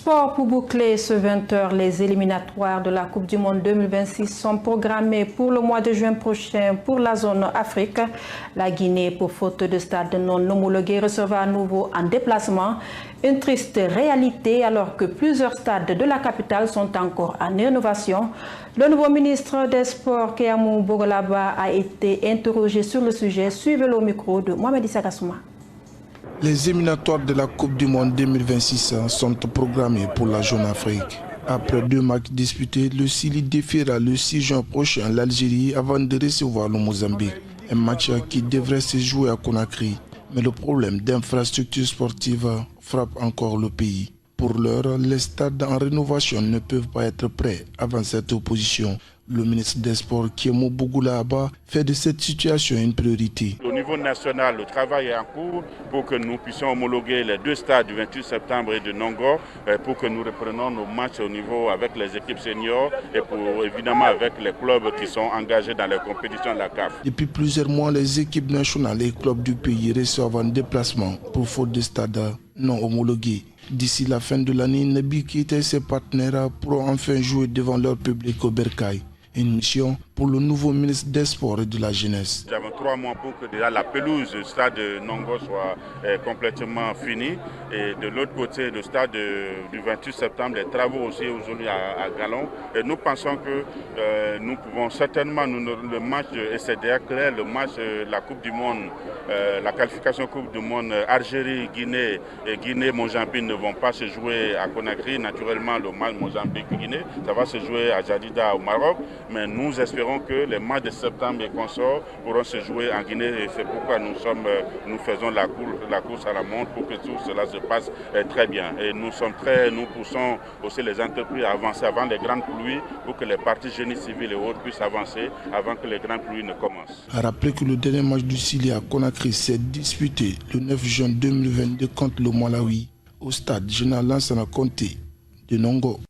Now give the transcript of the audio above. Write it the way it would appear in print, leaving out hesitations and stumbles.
Sport pour boucler ce 20h, les éliminatoires de la Coupe du Monde 2026 sont programmés pour le mois de juin prochain pour la zone Afrique. La Guinée, pour faute de stade non homologué, recevra à nouveau en déplacement. Une triste réalité alors que plusieurs stades de la capitale sont encore en rénovation. Le nouveau ministre des Sports, Kéamou Bogolaba, a été interrogé sur le sujet. Suivez-le au micro de Mohamed Issa Gassouma. Les éliminatoires de la Coupe du Monde 2026 sont programmés pour la zone Afrique. Après 2 matchs disputés, le Chili défiera le 6 juin prochain l'Algérie avant de recevoir le Mozambique. Un match qui devrait se jouer à Conakry. Mais le problème d'infrastructures sportives frappe encore le pays. Pour l'heure, les stades en rénovation ne peuvent pas être prêts avant cette opposition. Le ministre des Sports, Kéamou Bogolaba, fait de cette situation une priorité. Au niveau national, le travail est en cours pour que nous puissions homologuer les 2 stades du 28 septembre et de Nongo pour que nous reprenons nos matchs au niveau avec les équipes seniors et pour, évidemment avec les clubs qui sont engagés dans les compétitions de la CAF. Depuis plusieurs mois, les équipes nationales et clubs du pays reçoivent un déplacement pour faute de stades non homologués. D'ici la fin de l'année, Nabi Keita et ses partenaires pourront enfin jouer devant leur public au Bercail. Une mission pour le nouveau ministre des Sports et de la Jeunesse. Nous avons 3 mois pour que déjà la pelouse du stade de Nongo soit complètement finie. Et de l'autre côté, le stade du 28 septembre, les travaux aussi aujourd'hui à Galon. Et nous pensons que nous pouvons certainement, le match, et c'est déjà clair, le match de la Coupe du Monde, la qualification Coupe du Monde, Algérie, Guinée et Guinée-Mozambique ne vont pas se jouer à Conakry. Naturellement, le match Mozambique-Guinée, ça va se jouer à Jadida au Maroc. Mais nous espérons que les matchs de septembre et consorts pourront se jouer en Guinée et c'est pourquoi nous faisons la course à la montre pour que tout cela se passe très bien. Et nous poussons aussi les entreprises à avancer avant les grandes pluies pour que les partis génie civils et autres puissent avancer avant que les grandes pluies ne commencent. Rappelez que le dernier match du Chili à Conakry s'est disputé le 9 juin 2022 contre le Malawi au stade Général Lansana Conté de Nongo.